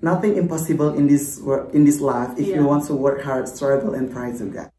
nothing impossible in this life if you want to work hard, struggle, and try to get.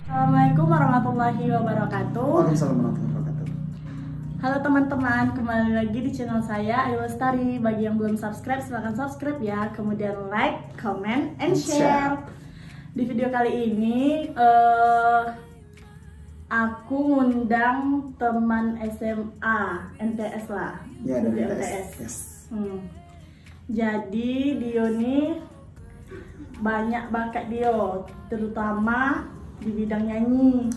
Assalamualaikum warahmatullahi wabarakatuh. Waalaikumsalam warahmatullahi wabarakatuh. Halo teman-teman, kembali lagi di channel saya Ayu Lestari. Bagi yang belum subscribe, silahkan subscribe ya. Kemudian like, comment, and share. Di video kali ini aku ngundang teman SMA MTS lah. Ya, dari MTS. Yes. Jadi Dio nih banyak bakat Dio, terutama di bidang nyanyi.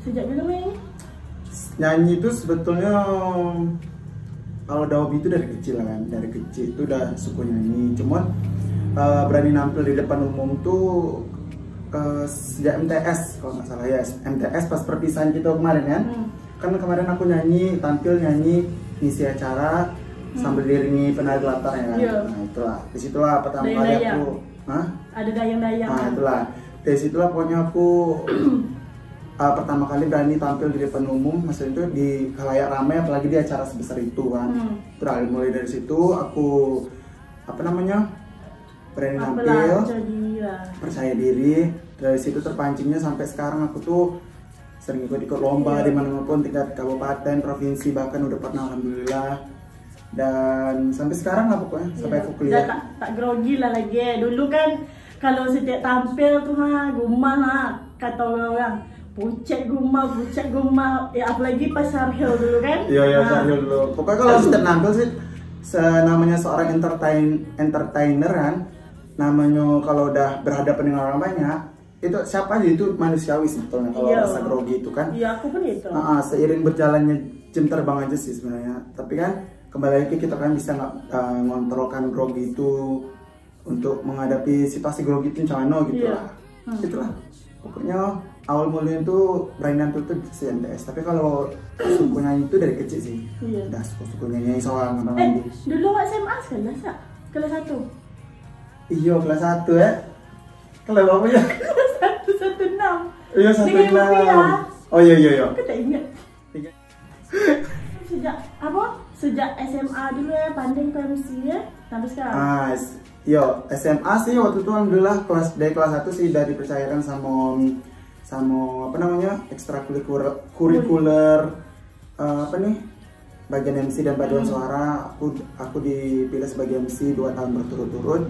Sejak dulu nih? Nyanyi itu sebetulnya kalau Daobi itu dari kecil kan, dari kecil itu udah suka nyanyi. Cuman berani nampil di depan umum tuh sejak MTS kalau nggak salah ya. MTS pas perpisahan kita kemarin kan. Kan kemarin aku tampil nyanyi, ngisi acara sambil diiringi penari latar ya kan. Nah itulah, disitulah pertama kali aku. Ada dayang-dayang. Nah itulah. Dari situlah pokoknya aku pertama kali berani tampil di depan umum, maksudnya itu di khalayak ramai, apalagi di acara sebesar itu kan. Terus mulai dari situ aku berani tampil, percaya diri. Dari situ terpancingnya sampai sekarang aku tuh sering ikut lomba di mana-mana, tingkat kabupaten, provinsi, bahkan udah pernah alhamdulillah. Dan sampai sekarang lah pokoknya, sampai aku kuliah. Tak grogi lah lagi. Dulu kan kalau setiap tampil tuh gumah kata orang pucet gumah ya, apalagi pas Sarhil dulu kan. Iya Sarhil dulu. Pokoknya kalau setiap nampil sih namanya seorang entertainer kan, namanya kalau udah berhadapan dengan orang banyak itu siapa aja itu manusiawi sebetulnya kalau rasa grogi itu kan. Iya aku pun itu. Seiring berjalannya jam terbang aja sih sebenarnya. Tapi kan kembali lagi kita kan bisa ngontrolkan grogi itu untuk menghadapi situasi grogi itu gimana gitu lah. Itulah pokoknya awal mulanya itu berani nampil tuh di MTS. Tapi kalau suku nyanyi itu dari kecil sih. Udah suku nyanyi soal lagi. Dulu SMA kelas 1. Iya kelas 1 ya. Kelas berapa ya? Kelas 116. Iya 16. Oh iya. Aku tak ingat. Sejak SMA dulu ya pandai ke MC ya sampai sekarang. SMA sih waktu itu alhamdulillah dari kelas 1 sih udah dipercayakan sama ekstrakurikuler bagian MC dan paduan suara. Aku dipilih sebagai MC 2 tahun berturut-turut.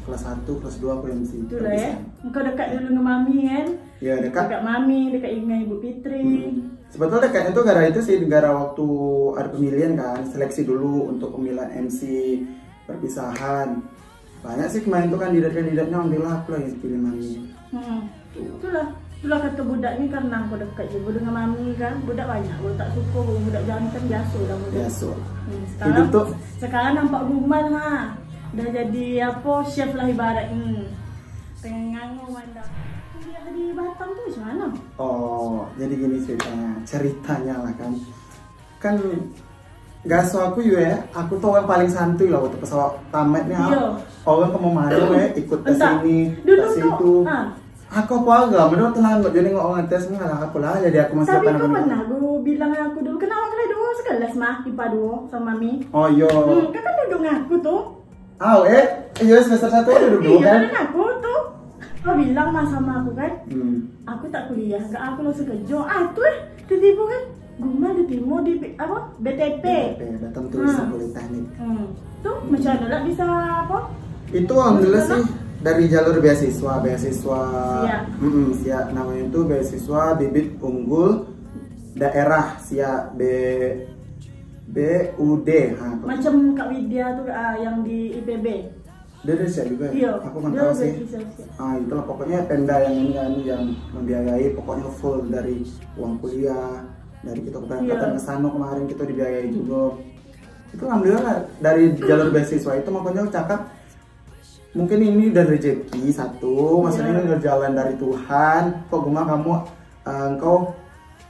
Kelas 1, kelas 2 aku MC. Itulah ya. Engkau dekat dulu dengan mami kan? Iya dekat. Dekat mami, dekat dengan Ibu Fitri. Sebetulnya dekatnya tuh gara waktu ada pemilihan kan, seleksi dulu untuk pemilihan MC perpisahan. Banyak sih kemarin tuh kandidatnya, alhamdulillah aku lah yang pilih mami. Itulah kata budak ini karena aku dekat juga dengan mami kan. Budak banyak, budak suku, budak jantan biasa lah budak. Biasa. Sekarang nampak guman udah jadi chef lah ibarat. Pengen nganggu mandang. Kuliah di Batam tuh gimana? Oh, jadi gini ceritanya lah kan. Kan gaso aku ya, aku tuh orang paling santuy lah waktu pesawat tamat nih. Orang ke Manado ya, ikut tes ini, tes itu. Aku apa agak, menurut telah nggak jadi ngomong tes ngalah aku lah, jadi aku masih. Tapi kau pernah gue bilang aku dulu, kenapa kalian dulu sekelas IPA 2 sama Mami? Oh iya. Kan duduk ngaku tuh. Iya semester 1 duduk kan? Iya aku tuh. Kau bilang sama aku kan, aku tak kuliah, aku langsung kerja. Tuh tiba-tiba kan, Guma diterima di BTP. Batam Tulisan Politeknik. Tuh macam mana lah bisa Itu alhamdulillah sih dari jalur beasiswa. Namanya itu beasiswa bibit unggul daerah BUD. Macam Kak Widya tuh yang di IPB. Dia dari siapa juga ya? Aku kan tahu sih. Itulah pokoknya Pemda yang membiayai, pokoknya full dari uang kuliah, dari kita keberangkatan ke sana kemarin kita dibiayai juga. Itu alhamdulillah dari jalur beasiswa itu makanya aku cakap mungkin ini dari rezeki satu, maksudnya ini jalan dari Tuhan. Kok Guma kamu engkau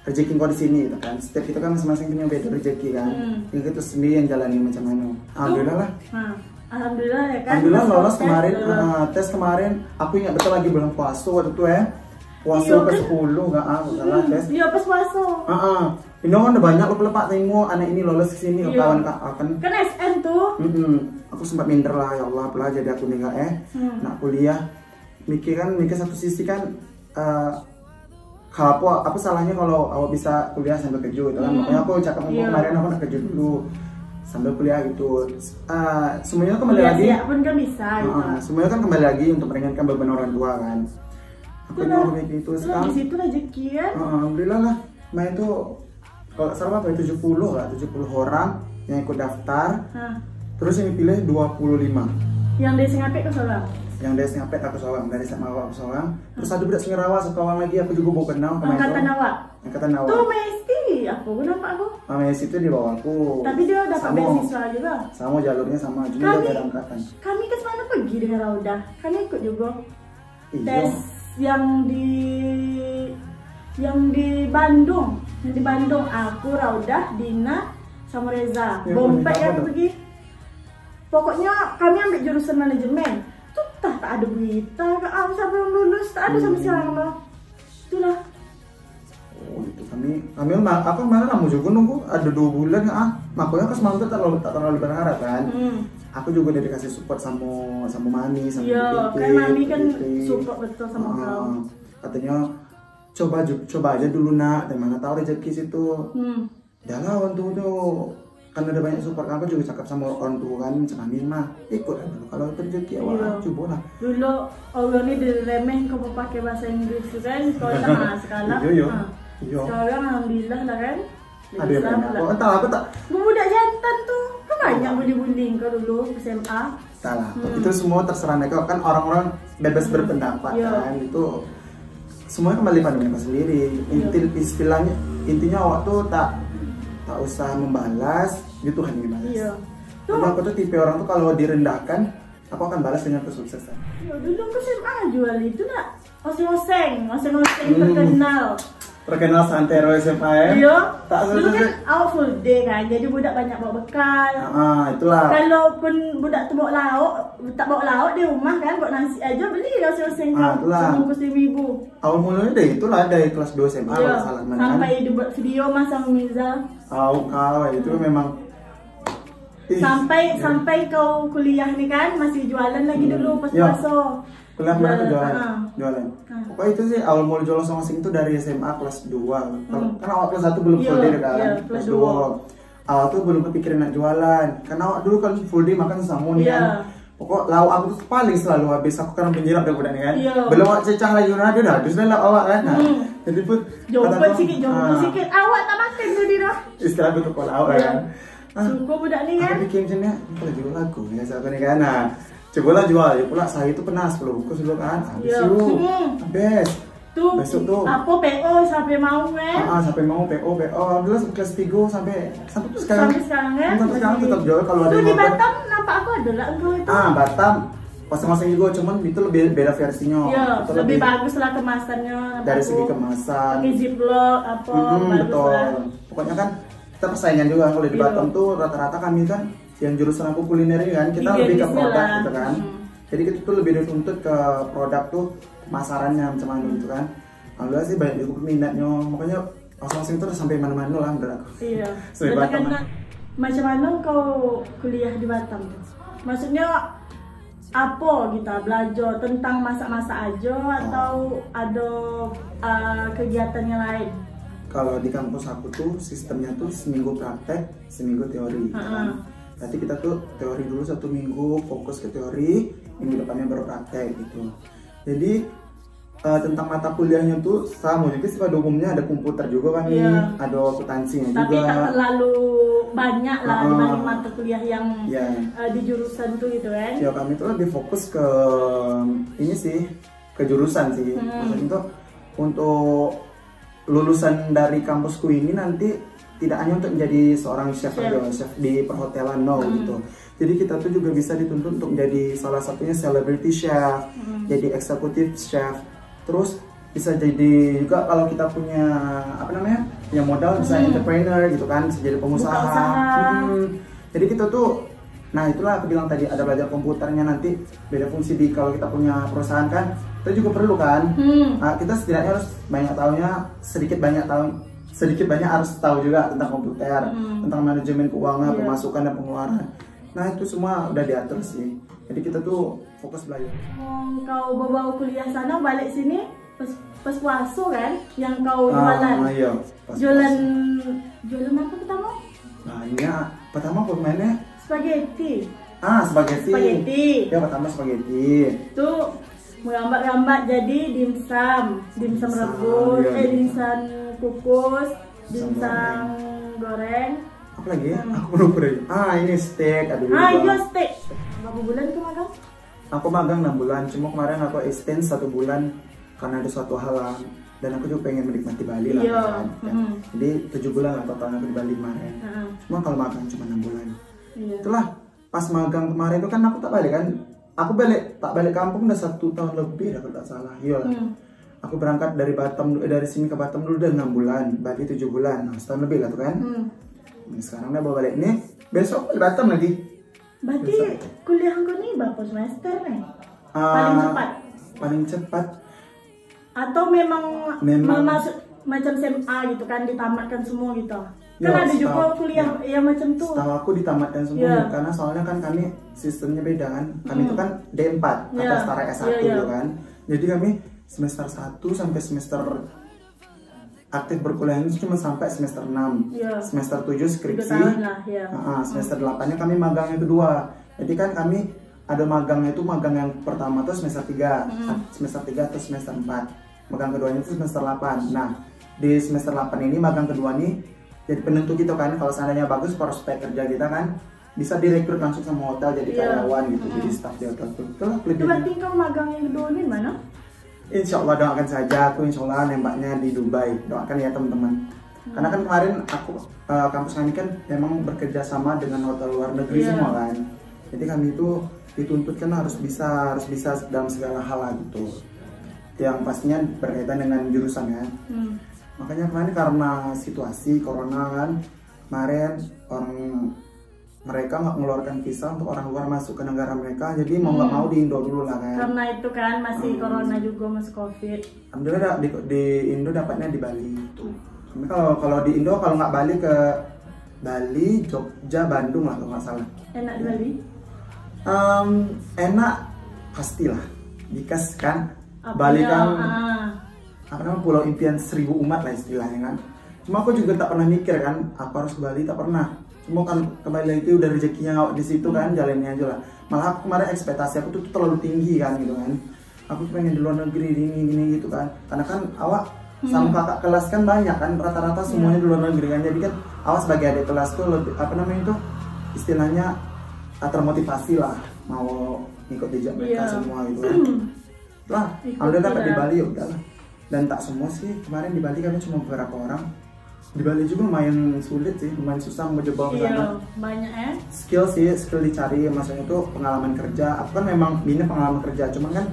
rezeki kau di sini gitu kan. Setiap kita kan masing-masing punya beda rezeki kan. Yang itu sendiri yang jalani macam mana. Alhamdulillah lah. Alhamdulillah ya kan. Alhamdulillah lolos kemarin, tes kemarin. Aku ingat betul lagi bulan puasa waktu itu ya. Puasa ke-10 enggak salah tes. Iya pas puasa. Ini kan udah banyak lepak tengok anak ini lolos ke sini kawan akan. Kan SN tuh. Aku sempat minder lah ya Allah pelah jadi aku nih nak kuliah. Mikir satu sisi kan kalau apa salahnya kalau awak bisa kuliah sambil kerja gitu kan. Makanya aku cakap kemarin aku nak kerja dulu sambil kuliah gitu. Semuanya kembali lagi. Ya pun kan bisa gitu. Semuanya kan kembali lagi untuk meringankan beban orang tua kan. Aku mikir itu sekarang. Di situ rezeki kan. Alhamdulillah lah. Main itu kalau salah apa 70 orang yang ikut daftar. Terus yang dipilih 25. Yang dari Singapura ke Sorang. Yang dari Singapura ke Sorang, dari Samawa ke Sorang. Terus ada budak Singarawa satu orang lagi aku juga mau kenal. Angkatan awak. Angkatan awak. Tuh Messi, aku nampak aku. Messi itu di bawahku. Tapi dia dapat beasiswa juga. Sama jalurnya sama, cuma beda angkatan. Kami ke sana pergi dengan Raudah. Kami ikut juga. Iya. Tes yang di Bandung. Yang di Bandung aku, Raudah, Dina, sama Reza. Bompek yang pergi. Pokoknya kami ambil jurusan manajemen. Tuh tak ada berita ke siapa yang lulus, tak ada sampai sekarang loh. Itulah. Oh itu kami apa mana kamu juga nunggu ada 2 bulan makanya aku semalam tak terlalu berharap kan. Aku juga udah dikasih support sama Mami sama iya, kan Mami kan support betul sama kau. Katanya coba aja dulu nak, dan mana tahu rezeki situ. Jangan orang tua tuh kan ada banyak support. Aku juga cakap sama orang tua kan, Mami mah ikut aja dulu kalau rezeki awak coba lah. Dulu orang ini diremeh kau pakai bahasa Inggris kan, sekolah sekarang. Sekarang alhamdulillah lah kan. Ada yang banyak. Entah aku tak. Budak jantan tuh kan banyak bully-bullying kau dulu SMA. Salah. Itu semua terserah mereka kan, orang-orang bebas berpendapat kan. Itu semuanya kembali pada mereka sendiri. Intinya awak tuh tak usah membalas, itu Tuhan yang balas. Jadi aku tuh tipe orang tuh kalau direndahkan, aku akan balas dengan kesuksesan. Dulu aku SMA jual itu nak oseng-oseng terkenal santero SMA ya. Iya. Dulu kan awak full day kan, jadi budak banyak bawa bekal. Itulah. Kalaupun budak tu tak bawa lauk di rumah kan, buat nasi aja beli oseng-oseng sebungkus 5.000. Awal mulanya dari itulah, dari kelas 2 SMA salah mana. Sampai dibuat video mas sama Miza. Kau itu memang. Sampai kau kuliah nih kan masih jualan lagi dulu pas puasa. Kuliah tuh jualan. Pokoknya itu sih awal mulai jualan oseng-oseng itu dari SMA kelas 2. Karena awal kelas 1 belum full day kan. Kelas 2. Awal tuh belum kepikiran nak jualan. Karena awak dulu kan full day makan sama nih kan. Pokok lauk aku tuh paling selalu habis. Aku kan penjirat udah nih kan. Belum awak cecah lagi udah habis lah awak kan. Jadi pun jompet sikit. Awak tak makan tuh di dah. Istilah aku tuh kalau awak kan. Suka budak ni kan. Aku bikin macam ni, kalau jual lagu ya siapa ni kan. Cobalah jual, ya pula saya itu pernah 10 bungkus dulu kan. Habis habis. Tuh, besok tuh. Apa PO sampai mau kan? Sampai mau PO. Alhamdulillah kelas 3 sampai tuh sekarang. Sampai sekarang kan? Sampai sekarang tetap jual kalau ada. Tuh di Batam nampak aku ada lah engkau itu. Batam. Masing-masing juga, cuman itu lebih beda versinya. Iya, lebih bagus lah kemasannya. Dari segi kemasan. Pakai ziplock apa, betul. Pokoknya kan kita persaingan juga kalau di Batam tuh rata-rata kami kan yang jurusan aku kuliner kan kita lebih ke produk gitu kan. Jadi kita tuh lebih dituntut ke produk tuh pemasarannya macam mana gitu kan. Alhamdulillah sih banyak juga peminatnya. Makanya masing-masing tuh sampai mana-mana lah menurut aku. Iya. Sampai Batam. Macam mana kau kuliah di Batam tuh? Maksudnya apa kita belajar tentang masak-masak aja atau ada kegiatan yang lain? Kalau di kampus aku tuh sistemnya tuh seminggu praktek, seminggu teori. Kan? Berarti kita tuh teori dulu 1 minggu, fokus ke teori, minggu depannya baru praktek gitu. Jadi tentang mata kuliahnya tuh sama juga sih, pada umumnya ada komputer juga kan, ada akuntansinya juga. Tapi tak terlalu banyak lah dibanding mata kuliah yang di jurusan tuh gitu kan. Ya kami tuh lebih fokus ke ini sih, ke jurusan sih. Maksudnya tuh untuk lulusan dari kampusku ini nanti tidak hanya untuk menjadi seorang chef aja, chef di perhotelan gitu. Jadi kita tuh juga bisa dituntut untuk menjadi salah satunya celebrity chef, jadi eksekutif chef. Terus bisa jadi juga kalau kita punya punya modal bisa entrepreneur gitu kan, bisa jadi pengusaha. Jadi kita tuh, nah itulah aku bilang tadi, ada belajar komputernya nanti beda fungsi di kalau kita punya perusahaan kan, kita juga perlu kan. Nah, kita setidaknya harus banyak tahunya, sedikit banyak harus tahu juga tentang komputer, tentang manajemen keuangan, pemasukan dan pengeluaran. Nah itu semua udah diatur sih. Jadi kita tuh fokus belajar. Kau bawa kuliah sana balik sini pas puasa kan, yang kau jualan. Iya. Jualan apa pertama? Banyak. Pertama pemainnya spaghetti. Spaghetti. Ya pertama spaghetti. Tuh menggambar-gambar jadi dimsum rebus, dimsum kukus, dimsum goreng. Apa lagi? Aku lupa deh. Ini steak. Iya steak. Berapa bulan kau magang? Aku magang 6 bulan. Cuma kemarin aku extend 1 bulan karena ada suatu halang. Dan aku juga pengen menikmati Bali lah. Kan? Jadi 7 bulan lah total aku di Bali kemarin. Cuma kalau magang cuma 6 bulan. Itulah pas magang kemarin itu kan aku tak balik kan. Aku tak balik kampung udah 1 tahun lebih kalau tak salah. Iyalah. Aku berangkat dari sini ke Batam dulu udah 6 bulan, Bali 7 bulan. Nah, setahun lebih lah tuh kan. Sekarang udah bawa balik nih, besok di Batam lagi. Berarti kuliah kau nih berapa semester nih? Paling cepat. Atau memang masuk macam SMA gitu kan, ditamatkan semua gitu? Kan ada juga kuliah yang macam tuh. Setahu aku ditamatkan semua karena soalnya kan kami sistemnya beda kan. Kami itu kan D4 atau setara S1 gitu kan. Jadi kami semester 1 sampai semester aktif berkuliah ini cuma sampai semester 6. Semester 7 skripsi. Semester 8-nya kami magang yang kedua. Jadi kan kami ada magangnya itu, magang yang pertama tuh semester 3. Semester 3 atau semester 4. Magang keduanya itu semester 8. Nah, di semester 8 ini magang kedua nih jadi penentu gitu kan, kalau seandainya bagus prospek kerja kita kan bisa direkrut langsung sama hotel jadi karyawan gitu, jadi staff di hotel tuh. Itu berarti kau magang yang kedua ini mana? Insya Allah doakan saja, aku insya Allah nembaknya di Dubai, doakan ya teman-teman. Karena kan kemarin aku kampus kami kan memang bekerja sama dengan hotel luar negeri semua kan. Jadi kami itu dituntut kan harus bisa dalam segala hal lah gitu. Yang pastinya berkaitan dengan jurusan kan. Makanya kemarin karena situasi corona kan, kemarin mereka nggak mengeluarkan visa untuk orang luar masuk ke negara mereka, jadi mau nggak mau di Indo dulu lah kan. Karena itu kan masih corona juga, masih COVID. Alhamdulillah di Indo dapatnya di Bali itu. Tapi kalau di Indo kalau nggak Bali ke Bali, Jogja, Bandung lah kalau nggak salah. Enak di Bali? Enak pastilah, because kan Bali kan pulau impian 1000 umat lah istilahnya kan. Cuma aku juga tak pernah mikir kan aku harus ke Bali, tak pernah. Cuma kan kembali lagi udah rezekinya awak di situ kan, jalannya aja lah. Malah aku kemarin ekspektasi aku tuh terlalu tinggi kan gitu kan. Aku pengen di luar negeri gini gitu kan. Karena kan awak sama kakak kelas kan banyak kan, rata-rata semuanya di luar negeri kan. Jadi kan awak sebagai adik kelas tuh lebih istilahnya termotivasi lah mau ikut jejak mereka semua gitu kan. Lah, alhamdulillah dapat di Bali ya udahlah. Dan tak semua sih, kemarin di Bali kami cuma beberapa orang. Di Bali juga lumayan sulit sih, lumayan susah menjebak ke sana. Banyak ya. Skill dicari, maksudnya itu pengalaman kerja. Aku kan memang minat pengalaman kerja, cuman kan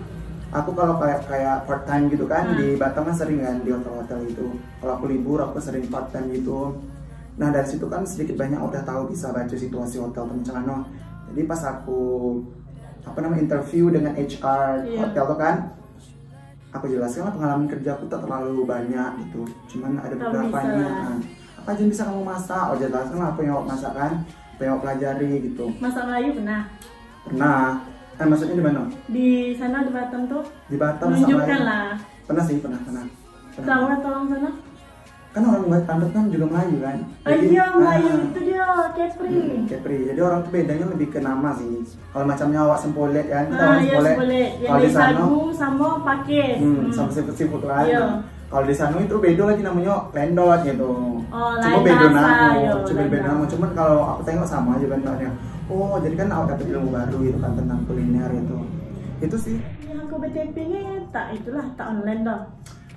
aku kalau kayak part time gitu kan di Batam kan sering kan di hotel-hotel itu. Kalau aku libur aku sering part time gitu. Nah dari situ kan sedikit banyak udah tahu bisa baca situasi hotel teman-teman. Jadi pas aku interview dengan HR hotel tuh kan, aku jelaskan lah pengalaman kerja aku tak terlalu banyak gitu, cuman ada beberapa nya. Apa aja bisa kamu masak? Oh jelaskan lah apa yang awak masak kan, apa yang awak pelajari gitu. Masak Melayu pernah? Pernah. Maksudnya di mana? Di sana di Batam tuh? Di Batam menunjukkan lah. Pernah sih, pernah. Tahu tolong sana? Kan orang Batam kan juga Melayu kan. Iya Melayu itu dia Kepri. Kepri. Jadi orang tuh bedanya lebih ke nama sih. Kalau macamnya awak sempolet kan, kita sempolet. Yang di sagu sama pakis. Sama siput lah. Kalau di sana itu beda lagi namanya lendot gitu. Cuma beda nama. Cuman kalau aku tengok sama aja bentuknya. Oh jadi kan awak dapat ilmu baru gitu kan tentang kuliner itu. Itu sih. Yang aku BTP-nya tak online dah.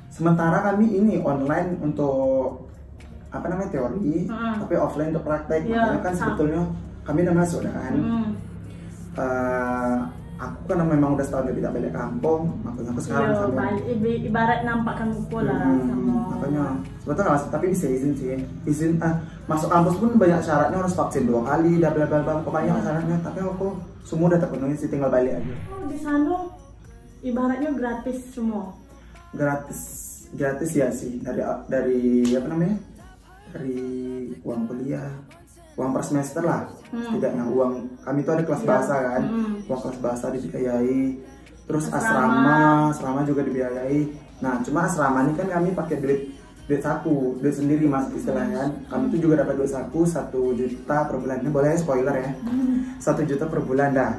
Sementara kami ini online untuk apa namanya teori, tapi offline untuk praktek. Makanya kan sebetulnya kami udah masuk kan. Aku kan memang udah setahun tidak balik kampung, makanya aku sekarang ibarat nampak kamu pola sama. Makanya sebetulnya tapi bisa izin masuk kampus pun banyak syaratnya, harus vaksin 2 kali, bla bla bla, pokoknya syaratnya. Tapi aku semua udah terpenuhi sih, tinggal balik aja. Di sana ibaratnya gratis semua. Gratis ya sih, dari apa namanya, dari uang kuliah, uang per semester lah, setidaknya uang kami itu ada kelas bahasa kan, uang kelas bahasa dibiayai, terus asrama juga dibiayai. Nah cuma asrama ini kan kami pakai duit saku, duit sendiri mas istilahnya. Kami itu juga dapat duit saku 1 juta per bulan. Ini boleh spoiler ya, 1 juta per bulan dah.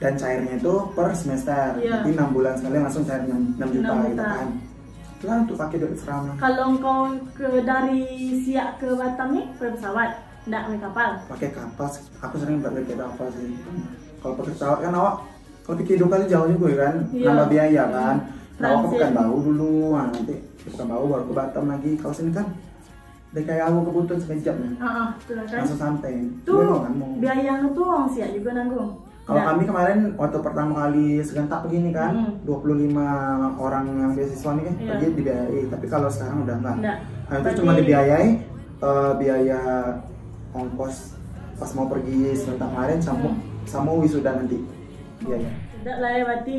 Dan cairnya itu per semester, jadi 6 bulan sekali langsung cair 6 juta gitu kan. Lah untuk pakai duit asrama. Kalau engkau dari Siak ke Batam nih pakai pesawat? Nggak pakai kapal? Pakai kapal, aku sering pakai kapal sih. Kalau pakai pesawat kan awak, kalau pikir 2 kali jauh juga kan, nambah biaya kan. Awak ke Pekanbaru dulu, nanti ke Pekanbaru baru ke Batam lagi. Kalau sini kan, udah kayak aku ke Buton sekejap nih. Langsung sampai. Tuh biaya tuh orang Siak juga nanggung. Kalau kami kemarin waktu pertama kali serentak begini kan, 25 orang yang beasiswa nih kan, pergi dibiayai. Tapi kalau sekarang udah enggak. Nah, itu cuma dibiayai biaya ongkos pas mau pergi sebentar kemarin sama wisuda nanti biaya. Tidak lah ya, berarti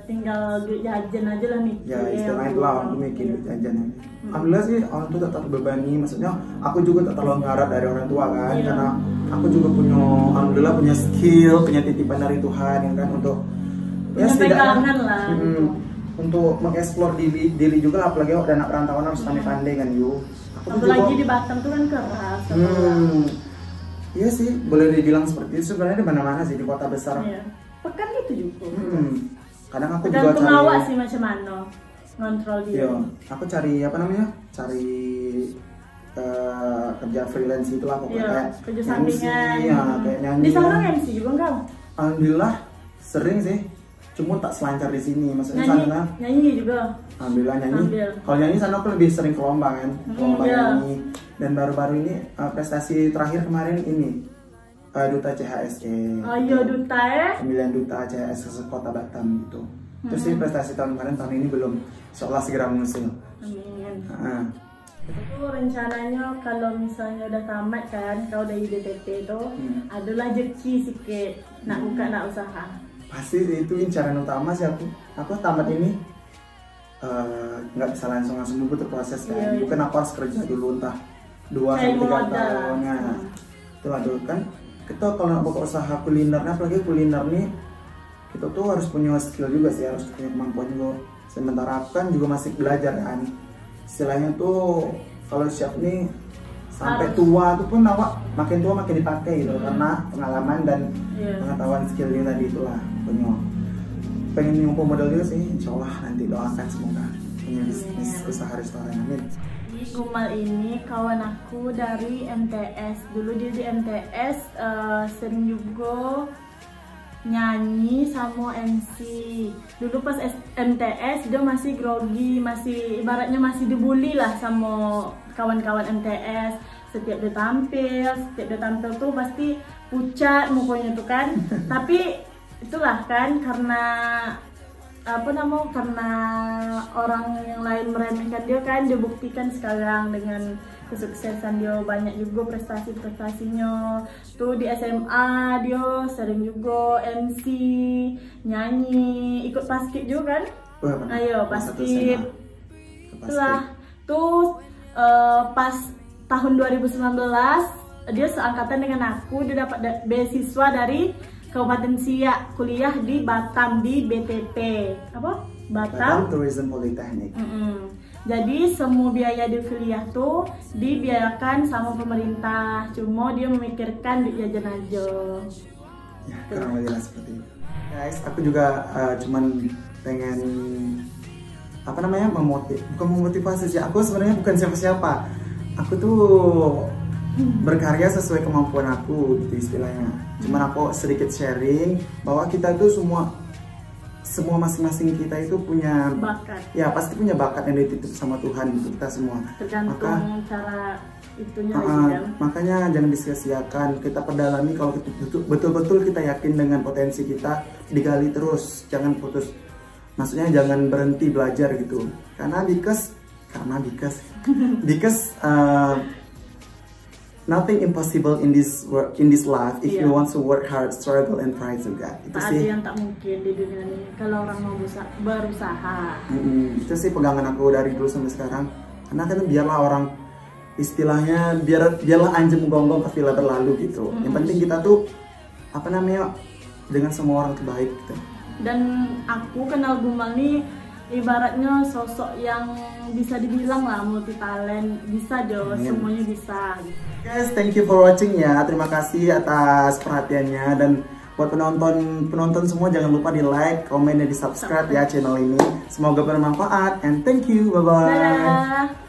tinggal duit jajan aja lah nih. Ya istilahnya itu lah untuk mikir duit jajan. Alhamdulillah sih orang tua tak terbebani, maksudnya aku juga tak terlalu ngarap dari orang tua kan, karena aku juga punya alhamdulillah punya skill, punya titipan dari Tuhan ya kan, untuk ya setidaknya lah untuk mengeksplor diri juga, apalagi waktu anak perantauan harus pandai-pandai kan yuk. Apalagi di Batam tuh kan keras. Iya sih, boleh dibilang seperti itu. Sebenarnya di mana-mana sih, di kota besar. Pekan gitu juga. Kadang aku juga cari awak sih macam mana ngontrol dia. Iya, aku cari apa namanya? Cari kerja freelance itulah pokoknya, kayak kerja sampingan. Ya, kayak nyanyi. Di sana MC juga enggak? Alhamdulillah sering sih. Cuma tak selancar di sini, maksudnya sana. Nyanyi juga. Alhamdulillah nyanyi. Kalau nyanyi sana aku lebih sering ke lomba kan, lomba nyanyi. Dan baru-baru ini prestasi terakhir kemarin ini duta CHSE. Oh iya duta ya? Pemilihan duta CHSE Kota Batam gitu. Terus sih prestasi tahun kemarin, tahun ini belum. Insyaallah segera mengusung. Amin. Itu rencananya kalau misalnya udah tamat kan, kau udah IDTP itu, adalah rezeki sikit nak buka nak usaha. Pasti itu incaran utama sih aku. Aku tamat ini nggak bisa langsung butuh proses kan. Bukan aku harus kerja dulu entah 2-3 tahun. Itu aduh kan. Kita kalau nak buka usaha kuliner, apalagi kuliner nih, kita tuh harus punya skill juga sih, harus punya kemampuan juga. Sementara aku kan juga masih belajar kan. Istilahnya tuh kalau chef nih sampai tua tuh pun awak makin tua makin dipakai gitu, karena pengalaman dan pengetahuan skillnya tadi itulah. Pengen nyumpul modal juga sih, insyaallah nanti doakan semoga punya bisnis usaha restoran. Amin. Di Gumal ini kawan aku dari MTS, dulu dia di MTS sering juga nyanyi sama MC. Dulu pas MTS dia masih grogi, masih ibaratnya masih dibully lah sama kawan-kawan MTS. Setiap dia tampil tuh pasti pucat mukanya tuh kan. Tapi itulah kan karena karena orang yang lain meremehkan dia kan, dia buktikan sekarang dengan kesuksesan dia, banyak juga prestasinya. Tuh di SMA dia sering juga MC, nyanyi, ikut basket juga kan. Ayo basket. Itulah tuh pas tahun 2019 dia seangkatan dengan aku, dia dapat beasiswa dari Kabupaten Siak, kuliah di Batam di BTP. Apa? Batam Tourism Polytechnic. Jadi semua biaya di kuliah tuh dibiayakan sama pemerintah, cuma dia memikirkan duit jajan aja. Ya, kurang lebih lah seperti itu. Guys, aku juga cuman pengen bukan memotivasi sih. Aku sebenarnya bukan siapa-siapa. Aku tuh berkarya sesuai kemampuan aku gitu istilahnya. Cuman aku sedikit sharing bahwa kita tuh semua semua masing-masing kita itu punya bakat. Ya pasti punya bakat yang dititip sama Tuhan gitu kita semua. Tergantung cara itunya makanya jangan disia-siakan, kita perdalami. Kalau betul-betul kita yakin dengan potensi kita, digali terus, jangan putus. Maksudnya jangan berhenti belajar gitu. Karena because nothing impossible in this life if you want to work hard, struggle and try to God. Itu sih. Ada yang tak mungkin di dunia ini kalau orang mau berusaha. Itu sih pegangan aku dari dulu sampai sekarang. Karena kan biarlah orang istilahnya biarlah anjing gonggong ke villa berlalu gitu. Yang penting kita tuh dengan semua orang terbaik gitu. Dan aku kenal Gumal nih ibaratnya sosok yang bisa dibilang lah multi talent, bisa semuanya bisa. Guys, thank you for watching ya. Terima kasih atas perhatiannya, dan buat penonton semua jangan lupa di like, komen, dan di subscribe ya channel ini. Semoga bermanfaat and thank you. Bye bye.